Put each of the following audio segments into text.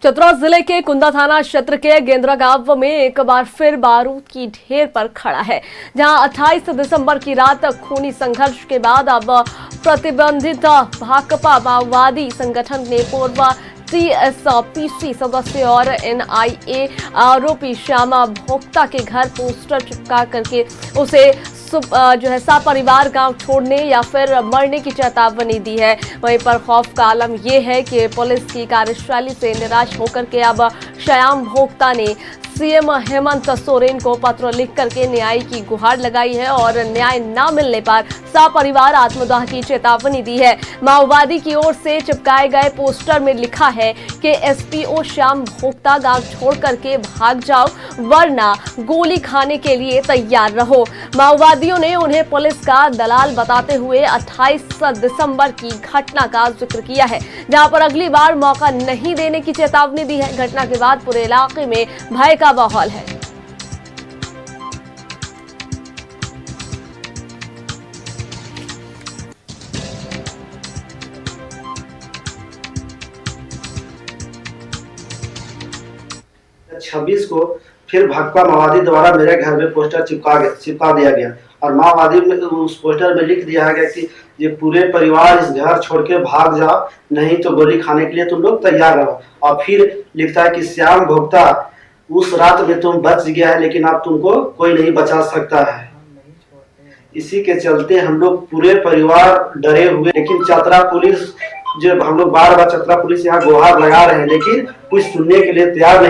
चतरा जिले के कुंदा थाना क्षेत्र के गेंद्रा गांव में एक बार फिर बारूद की ढेर पर खड़ा है, जहां 28 दिसंबर की रात खूनी संघर्ष के बाद अब प्रतिबंधित भाकपा माओवादी संगठन ने पूर्व टीएसपीसी सदस्य और एनआईए आरोपी श्यामा भोक्ता के घर पोस्टर चिपका करके उसे सपरिवार गांव छोड़ने या फिर मरने की चेतावनी दी है। वहीं पर खौफ का आलम यह है कि पुलिस की कार्यशैली से निराश होकर के अब श्याम भोक्ता ने सीएम हेमंत सोरेन को पत्र लिख करके न्याय की गुहार लगाई है और न्याय न मिलने पर सपरिवार आत्मदाह की चेतावनी दी है। माओवादी की ओर से चिपकाए गए पोस्टर में लिखा है कि एसपीओ श्याम भोक्ता गांव छोड़ करके भाग जाओ वरना गोली खाने के लिए तैयार रहो। माओवादियों ने उन्हें पुलिस का दलाल बताते हुए 28 दिसंबर की घटना का जिक्र किया है, जहां पर अगली बार मौका नहीं देने की चेतावनी दी है। घटना के बाद पूरे इलाके में भय का माहौल है। छब्बीस को फिर भाकपा माओवादी द्वारा मेरे घर में पोस्टर चिपका दिया गया और माओवादी में उस पोस्टर में लिख दिया गया कि ये पूरे परिवार इस घर छोड़ के भाग जाओ, नहीं तो गोली खाने के लिए तुम लोग तैयार रहो। और फिर लिखता है कि श्याम भोक्ता उस रात में तुम बच गया है, लेकिन अब तुमको कोई नहीं बचा सकता है। इसी के चलते हम लोग पूरे परिवार डरे हुए, लेकिन चतरा पुलिस जो हम लोग बार बार चतरा पुलिस यहाँ गुहार लगा रहे हैं, लेकिन कुछ सुनने के लिए तैयार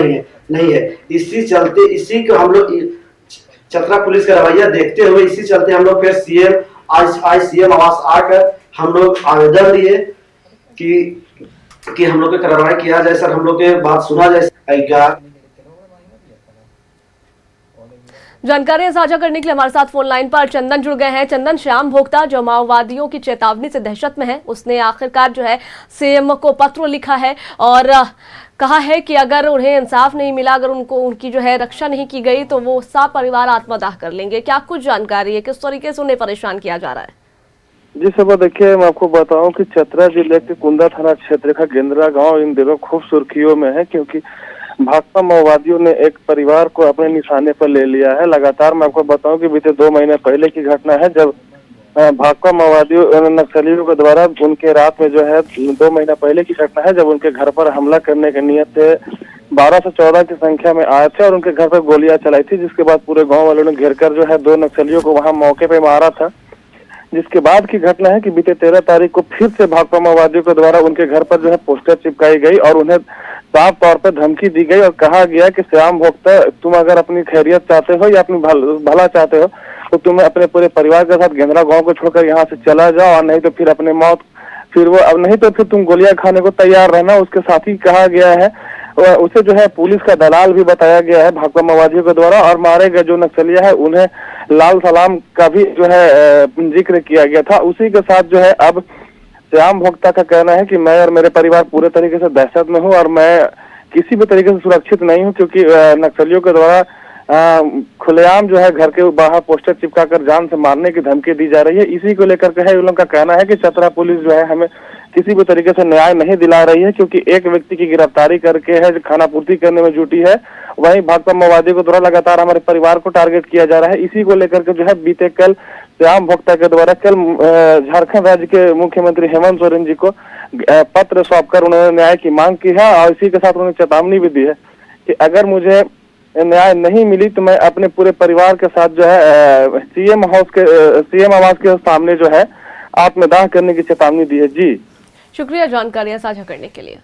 नहीं है। इसी को हम लोग चतरा पुलिस का रवैया देखते हुए इसी चलते हम लोग फिर सीएम आवास आकर हम लोग आवेदन दिए कि हम लोग की कार्रवाई किया जाए। सर, हम लोग के बात सुना जाए। जानकारियां साझा करने के लिए हमारे साथ फोन लाइन पर चंदन जुड़ गए हैं। चंदन, श्याम भोक्ता जो माओवादियों की चेतावनी से दहशत में है, उसने आखिरकार जो है सीएम को पत्र लिखा है और कहा है कि अगर उन्हें इंसाफ नहीं मिला, अगर उनकी जो है रक्षा नहीं की गई तो वो सपरिवार आत्मदाह कर लेंगे। क्या कुछ जानकारी है, किस तरीके से उन्हें परेशान किया जा रहा है? जी सब देखिए, मैं आपको बताऊं कि चतरा जिले के कुंदा थाना क्षेत्र का गेंद्रा गांव इन दिनों खूब सुर्खियों में है, क्योंकि भाकपा माओवादियों ने एक परिवार को अपने निशाने पर ले लिया है। लगातार मैं आपको बताऊं कि बीते 2 महीने पहले की घटना है, जब भाकपा माओवादियों नक्सलियों के द्वारा उनके रात में जो है 2 महीना पहले की घटना है, जब उनके घर पर हमला करने की नियत से 12 से 14 की संख्या में आए थे और उनके घर पर गोलियां चलाई थी, जिसके बाद पूरे गाँव वालों ने घेर कर जो है 2 नक्सलियों को वहाँ मौके पे मारा था। जिसके बाद की घटना है कि बीते 13 तारीख को फिर से भाकपा माओवादियों के द्वारा उनके घर पर जो है पोस्टर चिपकाई गई और उन्हें साफ तौर पर धमकी दी गई और कहा गया कि श्याम भोक्ता, तुम अगर अपनी खैरियत चाहते हो या अपनी भला चाहते हो तो तुम्हें अपने पूरे परिवार के साथ गेंद्रा गांव को छोड़कर यहाँ से चला जाओ, और नहीं तो फिर अपने मौत नहीं तो फिर तुम गोलियां खाने को तैयार रहना। उसके साथ ही कहा गया है, उसे जो है पुलिस का दलाल भी बताया गया है भाकपा माओवादियों के द्वारा, और मारे गए जो नक्सलिया है उन्हें लाल सलाम का भी जो है जिक्र किया गया था। उसी के साथ जो है अब श्याम भोक्ता का कहना है कि मैं और मेरे परिवार पूरे तरीके से दहशत में हूँ और मैं किसी भी तरीके से सुरक्षित नहीं हूँ, क्योंकि नक्सलियों के द्वारा खुलेआम जो है घर के बाहर पोस्टर चिपकाकर जान से मारने की धमकी दी जा रही है। इसी को लेकर के उन लोगों का कहना है कि चतरा पुलिस जो है हमें किसी भी तरीके से न्याय नहीं दिला रही है, क्योंकि एक व्यक्ति की गिरफ्तारी करके है जो खाना पूर्ति करने में जुटी है, वहीं भाकपा माओवादी को द्वारा लगातार हमारे परिवार को टारगेट किया जा रहा है। इसी को लेकर के जो है बीते कल श्याम भोक्ता के द्वारा झारखंड राज्य के मुख्यमंत्री हेमंत सोरेन जी को पत्र सौंपकर उन्होंने न्याय की मांग की है और इसी के साथ उन्होंने चेतावनी भी दी है कि अगर मुझे न्याय नहीं मिली तो मैं अपने पूरे परिवार के साथ जो है सीएम आवास के सामने जो है आत्मदाह करने की चेतावनी दी है। जी शुक्रिया जानकारियां साझा करने के लिए।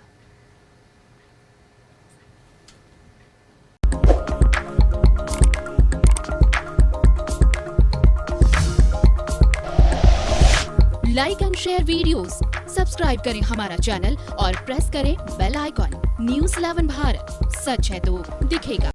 Like and share videos, subscribe करें हमारा चैनल और प्रेस करें बेल आइकॉन। न्यूज़ 11 भारत, सच है तो दिखेगा।